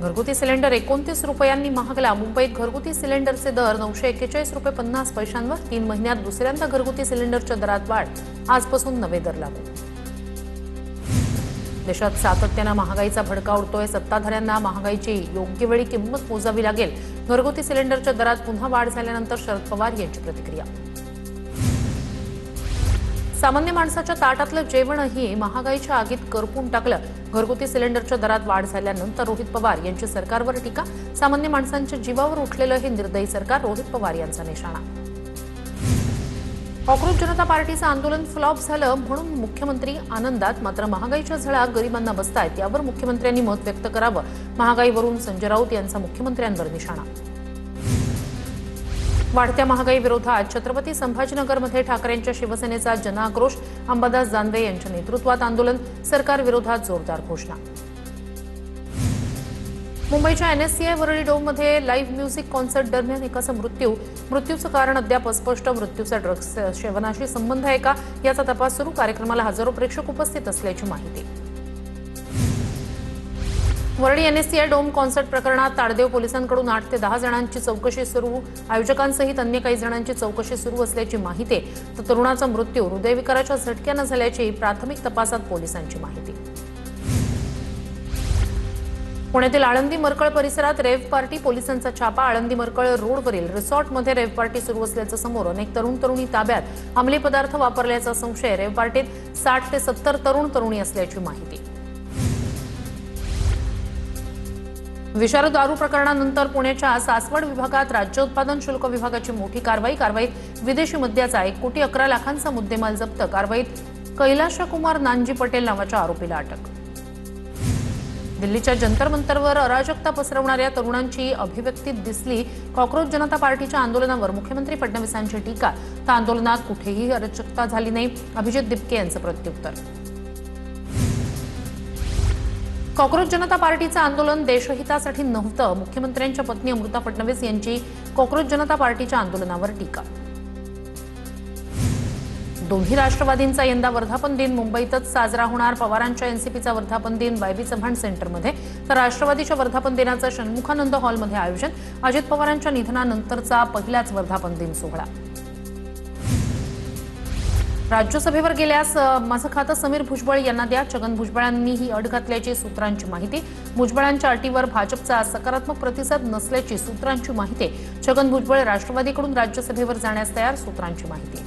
घरगुती सिलेंडर 29 रुपयांनी महागला। मुंबईत घरगुती सिलेंडरचे दर 941 रुपये 50 पैशांवर। 3 महिन्यात दुसऱ्यांदा घरगुती सिलेंडरच्या दरात वाढ। आजपासून नवे दर लागू। देशात सातत्याने महागाईचा भडका उडतोय। सत्ताधाऱ्यांना महागाईची योग्य वेळी किंमत मोजावी लागेल। घरगुती सिलेंडरच्या दरात पुन्हा वाढ झाल्यानंतर शरद पवार यांची प्रतिक्रिया। सामान्य माणसाच्या ताटातलं जेवणही महागाईच्या आगीत करपून टाकलं। घरगुती सिलेंडरच्या दरात वाढ झाल्यानंतर रोहित पवार यांची सरकारवर टीका। सामान्य माणसांच्या जीवावर उठलेलं हे निर्दयी सरकार, रोहित पवार यांचा निशाणा। कॉक्रोच जनता पार्टीचं आंदोलन फ्लॉप झालं म्हणून मुख्यमंत्री आनंदात, मात्र महागाईच्या झळा गरिबांना बसतायत यावर मुख्यमंत्र्यांनी मत व्यक्त करावं। महागाईवरून संजय राऊत यांचा मुख्यमंत्र्यांवर निशाणा। वाढत्या महागाई विरोधात छत्रपती संभाजीनगरमध्ये ठाकरेंच्या शिवसेनेचा जनआक्रोश। अंबादास दानवे यांच्या नेतृत्वात आंदोलन। सरकार विरोधात जोरदार घोषणा। मुंबईच्या NSCI Worli डोममध्ये live music concert दरम्यान एकाचा मृत्यूचं कारण अद्याप अस्पष्ट। मृत्यूचा ड्रग्स सेवनाशी संबंध आहे का याचा तपास सुरू। कार्यक्रमाला हजारो प्रेक्षक उपस्थित असल्याची माहिती। वरळी एनएससीआय डोम कॉन्सर्ट प्रकरणात ताडदेव पोलिसांकडून 8 ते 10 जणांची चौकशी सुरू। आयोजकांसहित अन्य काही जणांची चौकशी सुरू असल्याची माहिती। तर तरुणाचा मृत्यू हृदयविकाराच्या झटक्यानं झाल्याची प्राथमिक तपासात पोलिसांची माहिती। पुण्यातील आळंदी मरकळ परिसरात रेव्ह पार्टी, पोलिसांचा छापा। आळंदी मरकळ रोडवरील रिसॉर्टमध्ये रेव्ह पार्टी सुरू असल्याचं समोर। अनेक तरुणी ताब्यात। अंमली पदार्थ वापरल्याचा संशय। रेव्ह पार्टीत 60 ते 70 तरुणी असल्याची माहिती। विषारी दारू प्रकरणानंतर पुण्याच्या सासवड विभागात राज्य उत्पादन शुल्क विभागाची मोठी कारवाईत विदेशी मद्याचा 1,11,00,000चा मुद्देमाल जप्त। कारवाईत कैलाशकुमार नानजी पटेल नावाच्या आरोपीला अटक। दिल्लीच्या जंतर मंतरवर अराजकता पसरवणाऱ्या तरुणांची अभिव्यक्ती दिसली। कॉक्रोच जनता पार्टीच्या आंदोलनावर मुख्यमंत्री फडणवीसांची टीका। त्या आंदोलनात कुठेही अराजकता झाली नाही। अभिजित दिपके यांचं प्रत्युत्तर। कॉक्रोच जनता पार्टीचं आंदोलन देशहितासाठी नव्हतं। मुख्यमंत्र्यांच्या पत्नी अमृता फडणवीस यांची कॉक्रोच जनता पार्टीच्या आंदोलनावर टीका। दोन्ही राष्ट्रवादींचा यंदा वर्धापन दिन मुंबईतच साजरा होणार। पवारांच्या एनसीपीचा वर्धापन दिन वायबी चव्हाण सेंटरमध्ये, तर राष्ट्रवादीच्या वर्धापन दिनाचं षण्मुखानंद हॉलमध्ये आयोजन। अजित पवारांच्या निधनानंतरचा पहिलाच वर्धापन दिन सोहळा। राज्यसभेवर गेल्यास माझं खातं समीर भुजबळ यांना द्या। छगन भुजबळांनी ही अट घातल्याची सूत्रांची माहिती। भुजबळांच्या अटीवर भाजपचा सकारात्मक प्रतिसाद नसल्याची सूत्रांची माहिती। छगन भुजबळ राष्ट्रवादीकडून राज्यसभेवर जाण्यास तयार, सूत्रांची माहिती।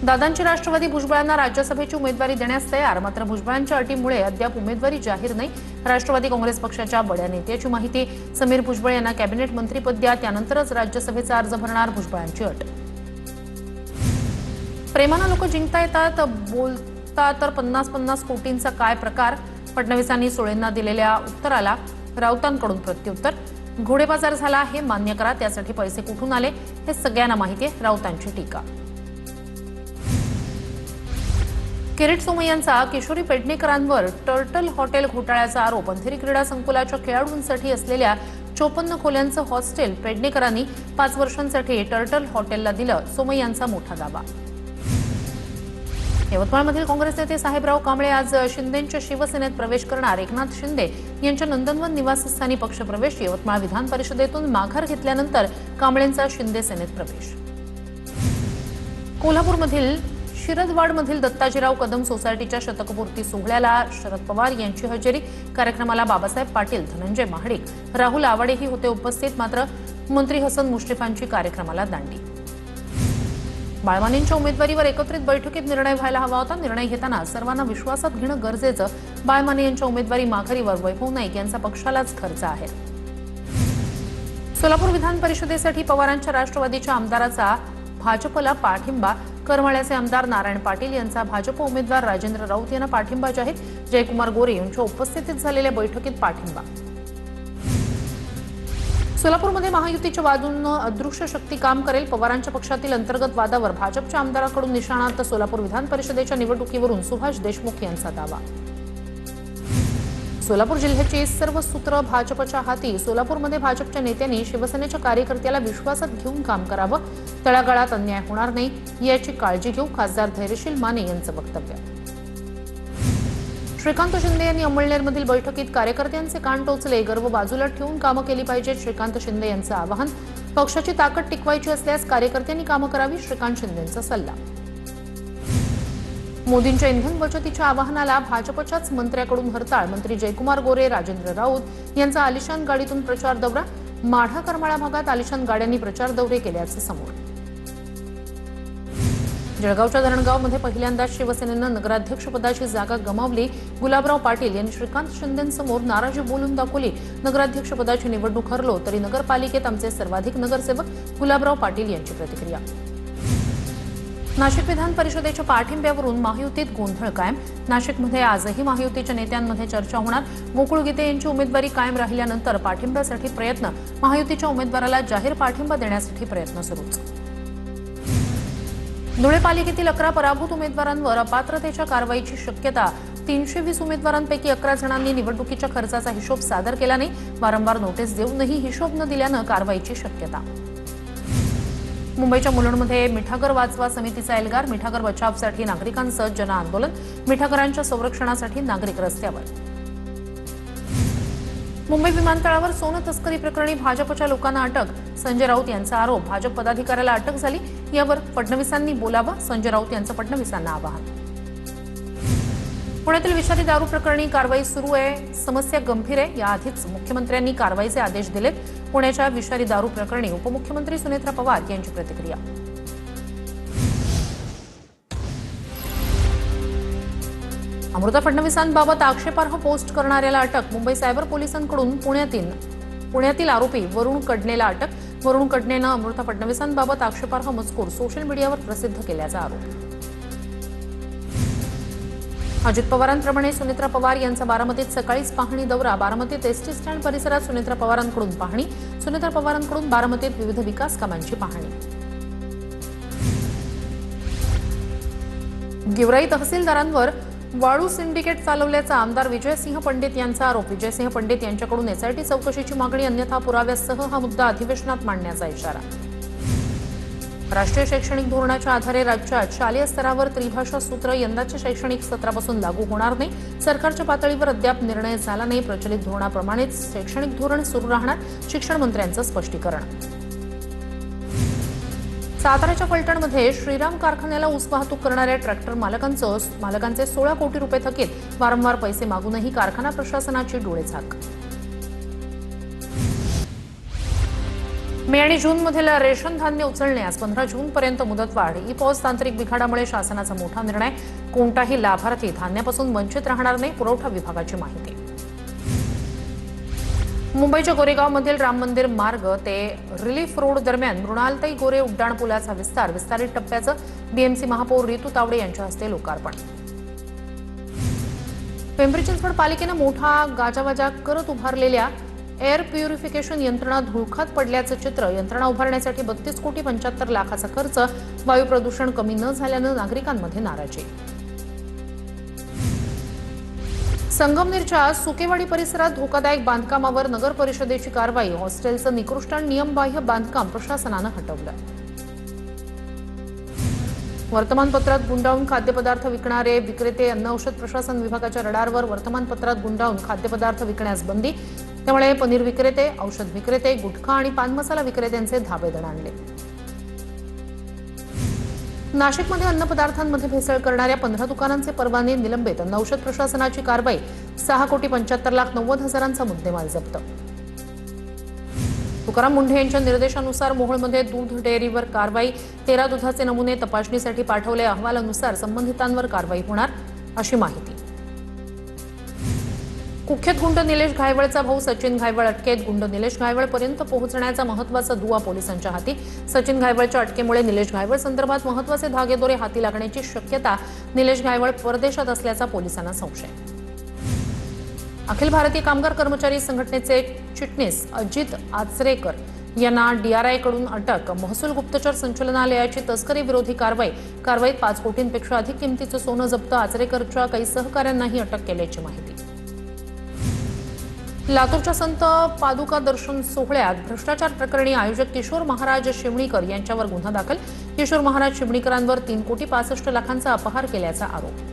दादांची राष्ट्रवादी भुजबळांना राज्यसभेची उमेदवारी देण्यास तयार, मात्र भुजबळांच्या अटीमुळे अद्याप उमेदवारी जाहीर नाही। राष्ट्रवादी काँग्रेस पक्षाच्या बड्या नेत्याची माहिती। समीर भुजबळ यांना कॅबिनेट मंत्रीपद द्या, त्यानंतरच राज्यसभेचा अर्ज भरणार, भुजबळांची अट। प्रेमानं लोक जिंकता येतात, बोलता तर 50-50 कोटींचा काय प्रकार? फडणवीसांनी सुळेंना दिलेल्या उत्तराला राऊतांकडून प्रत्युत्तर। घोडेबाजार झाला हे मान्य करा, त्यासाठी पैसे कुठून आले हे सगळ्यांना माहिती आहे, राऊतांची टीका। किरीट सोमय्यांचा किशोरी पेडणेकरांवर टर्टल हॉटेल घोटाळ्याचा आरोप। अंधेरी क्रीडा संकुलाच्या खेळाडूंसाठी असलेल्या 54 खोल्यांचं हॉस्टेल पेडणेकरांनी 5 वर्षांसाठी टर्टल हॉटेलला दिलं, सोमय्यांचा मोठा दावा। यवतमाळमधील काँग्रेस नेते साहेबराव कांबळे आज शिंदेंच्या शिवसेनेत प्रवेश करणार। एकनाथ शिंदे यांच्या नंदनवन निवासस्थानी पक्षप्रवेश। यवतमाळ विधान परिषदेतून माघार घेतल्यानंतर कांबळेंचा शिंदे सेनेत प्रवेश। कोल्हापूरमधील शिरदवाडमधील दत्ताजीराव कदम सोसायटीच्या शतकपूर्ती सोहळ्याला शरद पवार यांची हजेरी। कार्यक्रमाला बाबासाहेब पाटील, धनंजय महाडिक, राहुल आवाडेही होते उपस्थित, मात्र मंत्री हसन मुश्रीफांची कार्यक्रमाला दांडी। बाळमानेंच्या उमेदवारीवर एकत्रित बैठकीत निर्णय व्हायला हवा होता। निर्णय घेताना सर्वांना विश्वासात घेणं गरजेचं। बाळमाने यांच्या उमेदवारी माघारीवर वैभव नाईक यांचा पक्षालाच खर्च आहे। सोलापूर विधान परिषदेसाठी पवारांच्या राष्ट्रवादीच्या आमदाराचा भाजपला पाठिंबा। करमाळ्याचे आमदार नारायण पाटील यांचा भाजप उमेदवार राजेंद्र राऊत यांना पाठिंबा जाहीर। जयकुमार गोरे यांच्या उपस्थितीत झालेल्या बैठकीत पाठिंबा। सोलापूरमध्ये महायुतीच्या बाजूने अदृश्य शक्ती काम करेल। पवारांच्या पक्षातील अंतर्गत वादावर भाजपच्या आमदाराकडून निशाणा। तर सोलापूर विधान परिषदेच्या निवडणुकीवरून सुभाष देशमुख यांचा दावा। सोलापूर जिल्ह्याची सर्व सूत्र भाजपच्या हाती। सोलापूरमध्ये भाजपच्या नेत्यांनी शिवसेनेच्या कार्यकर्त्याला विश्वासात घेऊन काम करावं। तळागाळात अन्याय होणार नाही याची काळजी घेऊ, खासदार धैर्यशील माने यांचं वक्तव्य। श्रीकांत शिंदे यांनी अंमळनेरमधील बैठकीत कार्यकर्त्यांचे कान टोचले, गर्व बाजूला ठेवून कामं केली पाहिजेत. श्रीकांत शिंदे यांचं आवाहन. पक्षाची ताकद टिकवायची असल्यास कार्यकर्त्यांनी कामं करावी, श्रीकांत शिंदेंचा सल्ला. मोदींच्या इंधन बचतीच्या आवाहनाला भाजपच्याच मंत्र्याकडून हरताळ. मंत्री जयकुमार गोरे, राजेंद्र राऊत यांचा आलिशान गाडीतून प्रचार दौरा. माढा करमाळा भागात आलिशान गाड्यांनी प्रचार दौरे केल्याचे समोर. जळगावच्या धरणगावमध्ये पहिल्यांदाच शिवसेनेनं नगराध्यक्षपदाची जागा गमावली. गुलाबराव पाटील यांनी श्रीकांत शिंदेंसमोर नाराजी बोलून दाखवली. नगराध्यक्षपदाची निवडणूक हरलो तरी नगरपालिकेत आमचे सर्वाधिक नगरसेवक, गुलाबराव पाटील यांची प्रतिक्रिया. नाशिक विधान परिषदेच्या पाठिंब्यावरून महायुतीत गोंधळ कायम. नाशिकमध्ये आजही महायुतीच्या नेत्यांमध्ये चर्चा होणार. गोकुळ गीते यांची उमेदवारी कायम राहिल्यानंतर पाठिंब्यासाठी प्रयत्न. महायुतीच्या उमेदवाराला जाहीर पाठिंबा देण्यासाठी प्रयत्न सुरूच. धुळे पालिकेतील 11 पराभूत उमेदवारांवर अपात्रतेच्या कारवाईची शक्यता. 320 उमेदवारांपैकी 11 जणांनी निवडणुकीच्या खर्चाचा हिशोब सादर केला नाही. वारंवार नोटीस देऊनही हिशोब न दिल्यानं कारवाईची शक्यता. मुंबईच्या मुलुंडमध्ये मिठागर वाचवा समितीचा एल्गार. मिठागर बचावसाठी नागरिकांचं जनआंदोलन. मिठागरांच्या संरक्षणासाठी नागरिक रस्त्यावर. मुंबई विमानतळावर सोनं तस्करी प्रकरणी भाजपच्या लोकांना अटक. संजय राऊत यांचा आरोप. भाजप पदाधिकाऱ्याला अटक झाली. यावर फडणवीसांनी बोलावं, संजय राऊत यांचं फडणवीसांना आवाहन. पुण्यातील विषारी दारू प्रकरणी कारवाई सुरू आहे. समस्या गंभीर आहे. याआधीच मुख्यमंत्र्यांनी कारवाईचे आदेश दिलेत. पुण्याच्या विषारी दारू प्रकरणी उपमुख्यमंत्री सुनेत्रा पवार यांची प्रतिक्रिया. अमृता फडणवीसांबाबत आक्षेपार्ह पोस्ट करणाऱ्याला अटक. मुंबई सायबर पोलिसांकडून पुण्यातील आरोपी वरुण कडनेला अटक. वरुण कडनेनं अमृता फडणवीसांबाबत आक्षेपार्ह मजकूर सोशल मीडियावर प्रसिद्ध केल्याचा आरोप. अजित पवारांप्रमाणे सुनेत्रा पवार यांचा बारामतीत सकाळीच पाहणी दौरा. बारामतीत एसटी स्टँड परिसरात सुनेत्रा पवारांकडून पाहणी. सुनेत्रा पवारांकडून बारामतीत विविध विकास कामांची पाहणी. गेवराई तहसीलदारांवर वाळू सिंडिकेट चालवल्याचा आमदार विजयसिंह पंडित यांचा आरोप. विजयसिंह पंडित यांच्याकडून एसआयटी चौकशीची मागणी, अन्यथा पुराव्यासह हा मुद्दा अधिवेशनात मांडण्याचा इशारा. राष्ट्रीय शैक्षणिक धोरणाच्या आधारे राज्यात शालेय स्तरावर त्रिभाषा सूत्र यंदाच्या शैक्षणिक सत्रापासून लागू होणार नाही. सरकारच्या पातळीवर अद्याप निर्णय झाला नाही. प्रचलित धोरणाप्रमाणेच शैक्षणिक धोरण सुरू राहणार, शिक्षण मंत्र्यांचं स्पष्टीकरण. साताऱ्याच्या फलटणमध्ये श्रीराम कारखान्याला ऊस वाहतूक करणाऱ्या ट्रॅक्टर मालकांचे 16 कोटी रुपये थकीत. वारंवार पैसे मागूनही कारखाना प्रशासनाची डोळेझाक. मे आणि जूनमधील रेशन धान्य उचलण्यास 15 जूनपर्यंत मुदतवाढ. ई-पॉज तांत्रिक बिघाडामुळे शासनाचा मोठा निर्णय. कोणताही लाभार्थी धान्यापासून वंचित राहणार नाही, पुरवठा विभागाची माहिती. मुंबईच्या गोरेगावमधील राम मंदिर मार्ग ते रिलीफ रोड दरम्यान मृणालताई गोरे उड्डाणपुलाचा विस्तारित टप्प्याचं बीएमसी महापौर रितू तावडे यांच्या हस्ते लोकार्पण. पिंपरी चिंचवड पालिकेनं मोठा गाजावाजा करत उभारलेल्या एअर प्युरिफिकेशन यंत्रणा धुळखात पडल्याचं चित्र. यंत्रणा उभारण्यासाठी 32 कोटी 75 लाखाचा खर्च. वायू प्रदूषण कमी न झाल्यानं नागरिकांमध्ये नाराजी. संगमनेरच्या सुकेवाडी परिसरात धोकादायक बांधकामावर नगर परिषदेची कारवाई. हॉस्टेलचं निकृष्ट आणि नियमबाह्य बांधकाम प्रशासनानं हटवलं. वर्तमानपत्रात गुंडाळून खाद्यपदार्थ विकणारे विक्रेते. अन्न औषध प्रशासन विभागाच्या रडारवर. वर्तमानपत्रात गुंडाळून खाद्यपदार्थ विकण्यास बंदी. त्यामुळे पनीर विक्रेते, औषध विक्रेते, गुटखा आणि पान मसाला विक्रेत्यांचे धाबे दणाणले. नाशिकमध्ये अन्नपदार्थांमध्ये भेसळ करणाऱ्या 15 दुकानांचे परवाने निलंबित. अन्न औषध प्रशासनाची कारवाई. 6 कोटी 75 लाख 90 हजारांचा मुद्देमाल जप्त. तुकाराम मुंढे यांच्या निर्देशानुसार मोहोळमध्ये दूध डेअरीवर कारवाई. 13 दुधाचे नमुने तपासणीसाठी पाठवले. अहवालानुसार संबंधितांवर कारवाई होणार, अशी माहिती. कुख्यात गुंड निलेश घायवळचा भाऊ सचिन घायवळ अटकेत. गुंड निलेश घायवळपर्यंत पोहोचण्याचा महत्त्वाचा दुवा पोलिसांच्या हाती. सचिन घायवळच्या अटकेमुळे निलेश घायवळ संदर्भात महत्त्वाचे धागेदोरे हाती लागण्याची शक्यता. निलेश घायवळ परदेशात असल्याचा पोलिसांना संशय. अखिल भारतीय कामगार कर्मचारी संघटनेचे चिटणीस अजित आचरेकर यांना डीआरआयकडून अटक. महसूल गुप्तचर संचालनालयाची तस्करी विरोधी कारवाईत 5 कोटींपेक्षा अधिक किमतीचं सोनं जप्त. आचरेकरच्या काही सहकाऱ्यांनाही अटक केल्याची माहिती. लातूरच्या संत पादुका दर्शन सोहळ्यात भ्रष्टाचार प्रकरणी आयोजक किशोर महाराज शिवणीकर यांच्यावर गुन्हा दाखल. किशोर महाराज शिवणीकरांवर 3 कोटी 65 लाखांचा अपहार केल्याचा आरोप.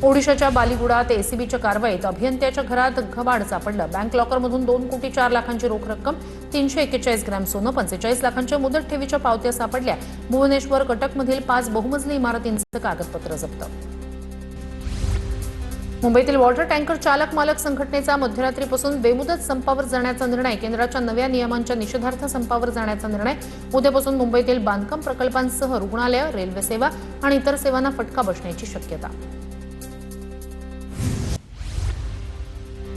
ओडिशाच्या बालीगुडात एसीबीच्या कारवाईत अभियंत्याच्या घरात घबाड सापडलं। बँक लॉकरमधून 2,04,00,000ची रोख रक्कम, 341 ग्रॅम सोनं, 45 लाखांच्या मुदत ठेवीच्या पावत्या सापडल्या। भुवनेश्वर कटकमधील 5 बहुमजली इमारतींचं कागदपत्र जप्त। मुंबईतील वॉटर टँकर चालक मालक संघटनेचा मध्यरात्रीपासून बेमुदत संपावर जाण्याचा निर्णय। केंद्राच्या नव्या नियमांच्या निषेधार्थ संपावर जाण्याचा निर्णय। उद्यापासून मुंबईतील बांधकाम प्रकल्पांसह रुग्णालय, रेल्वे सेवा आणि इतर सेवांना फटका बसण्याची शक्यता।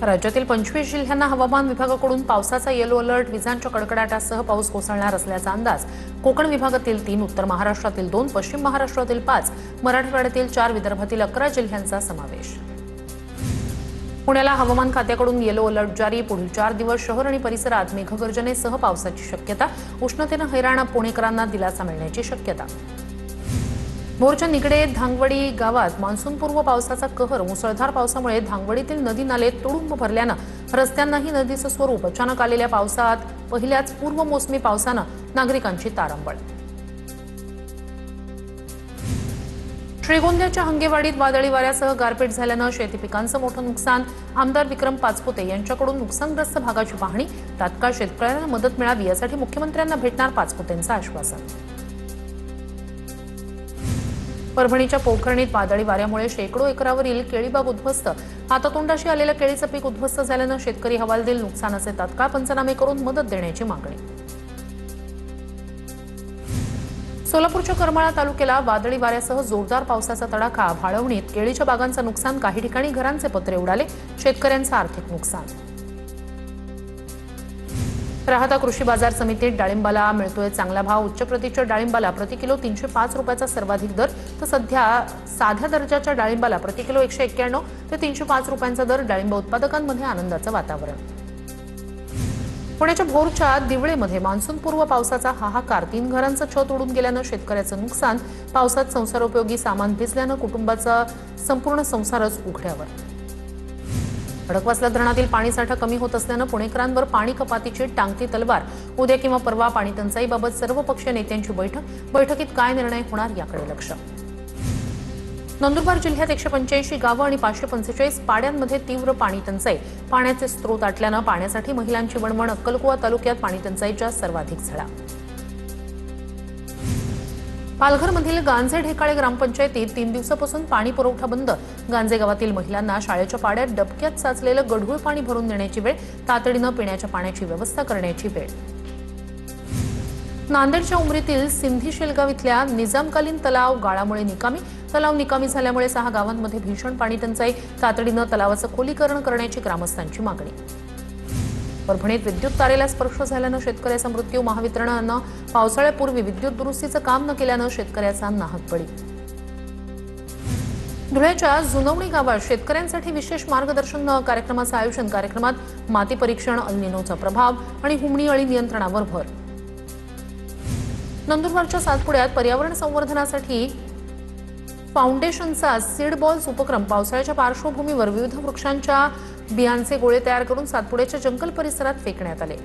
राज्यातील 25 जिल्ह्यांना हवामान विभागाकडून पावसाचा येलो अलर्ट। विजांच्या कडकडाटासह पाऊस कोसळणार असल्याचा अंदाज। कोकण विभागातील 3, उत्तर महाराष्ट्रातील 2, पश्चिम महाराष्ट्रातील 5, मराठवाड्यातील 4, विदर्भातील 11 जिल्ह्यांचा समावेश। पुण्याला हवामान खात्याकडून येलो अलर्ट जारी। पुढील 4 दिवस शहर आणि परिसरात मेघगर्जनेसह पावसाची शक्यता। उष्णतेनं हैराण पुणेकरांना दिलासा मिळण्याची शक्यता। भोरच्या निगडे धांगवडी गावात मान्सूनपूर्व पावसाचा कहर। मुसळधार पावसामुळे धांगवडीतील नदी नाले तुडुंब भरल्यानं रस्त्यांनाही नदीचं स्वरूप। अचानक आलेल्या पावसात पहिल्याच पूर्व मोसमी पावसानं नागरिकांची तारांबळ। श्रीगोंद्याच्या हंगेवाडीत वादळी वाऱ्यासह गारपीट झाल्यानं शेती पिकांचं मोठं नुकसान। आमदार विक्रम पाचपुते यांच्याकडून नुकसानग्रस्त भागाची पाहणी। तात्काळ शेतकऱ्यांना मदत मिळावी यासाठी मुख्यमंत्र्यांना भेटणार पाचपुतेंचं आश्वासन। परभणीच्या पोखरणीत वादळी वाऱ्यामुळे शेकडो एकरावरील केळीबाग उद्ध्वस्त। हातातोंडाशी आलेलं केळीचं पीक उद्ध्वस्त झाल्यानं शेतकरी हवालदिल। नुकसानाचे तात्काळ पंचनामे करून मदत देण्याची मागणी। सोलापूरच्या करमाळा तालुक्याला वादळी वाऱ्यासह जोरदार पावसाचा तडाखा। भाळवणीत केळीच्या बागांचं नुकसान। काही ठिकाणी घरांचे पत्रे उडाले। शेतकऱ्यांचं आर्थिक नुकसान। राहता कृषी बाजार समितीत डाळिंबाला मिळतोय चांगला भाव। उच्च प्रतीच्या डाळिंबाला प्रति किलो 305 रुपयाचा सर्वाधिक दर, तर सध्या साध्या दर्जाच्या डाळिंबाला प्रति किलो 191 ते 305 रुपयांचा दर। डाळिंब उत्पादकांमध्ये आनंदाचं वातावरण। पुण्याच्या भोरच्या दिवळेमध्ये मान्सूनपूर्व पावसाचा हाहाकार। 3 घरांचं छत उडून गेल्यानं शेतकऱ्याचं नुकसान। पावसात संसारोपयोगी सामान भिजल्यानं कुटुंबाचा संपूर्ण संसारच उघड्यावर। खडकवासला धरणातील पाणीसाठा कमी होत असल्यानं पुणेकरांवर पाणी कपातीची टांगती तलवार। उद्या किंवा परवा पाणी टंचाईबाबत सर्वपक्षीय नेत्यांची बैठकीत काय निर्णय होणार याकडे लक्ष। नंदुरबार जिल्ह्यात 185 गावं आणि 545 पाड्यांमध्ये तीव्र पाणी टंचाई। पाण्याचे स्रोत आटल्यानं पाण्यासाठी महिलांची वणवण। अक्कलकुवा तालुक्यात पाणी टंचाईच्या सर्वाधिक झळा। पालघरमधील गांजे ढेकाळे ग्रामपंचायतीत 3 दिवसापासून पाणी पुरवठा बंद। गांजे गावातील महिलांना शाळेच्या पाड्यात डबक्यात साचलेलं गढूळ पाणी भरून देण्याची वेळ। तातडीनं पिण्याच्या पाण्याची व्यवस्था करण्याची वेळ। नांदेडच्या उमरीतील सिंधी शेलगाव इथल्या निजामकालीन तलाव गाळामुळे निकामी। तलाव निकामी झाल्यामुळे 6 गावांमध्ये भीषण पाणी टंचाई। तातडीनं तलावाचं खोलीकरण करण्याची ग्रामस्थांची मागणी। परभणीत विद्युत तारेला स्पर्श झाल्यानं शेतकऱ्याचा मृत्यू। महावितरणानं पावसाळ्यापूर्वी विद्युत दुरुस्तीचं काम न केल्यानं शेतकऱ्याचा नाहक बळी। धुळ्याच्या जुनवणी गावात शेतकऱ्यांसाठी विशेष मार्गदर्शन कार्यक्रमाचं आयोजन। कार्यक्रमात माती परीक्षण, अल निनोचा प्रभाव आणि हुमणी अळी नियंत्रणावर भर। नंदुरबारच्या सातपुड्यात पर्यावरण संवर्धनासाठी फाउंडेशनचा सीड बॉल्स उपक्रम। पावसाळ्याच्या पार्श्वभूमीवर विविध वृक्षांच्या बियांचे गोळे तयार करून सातपुड्याच्या जंगल परिसरात फेकण्यात आले।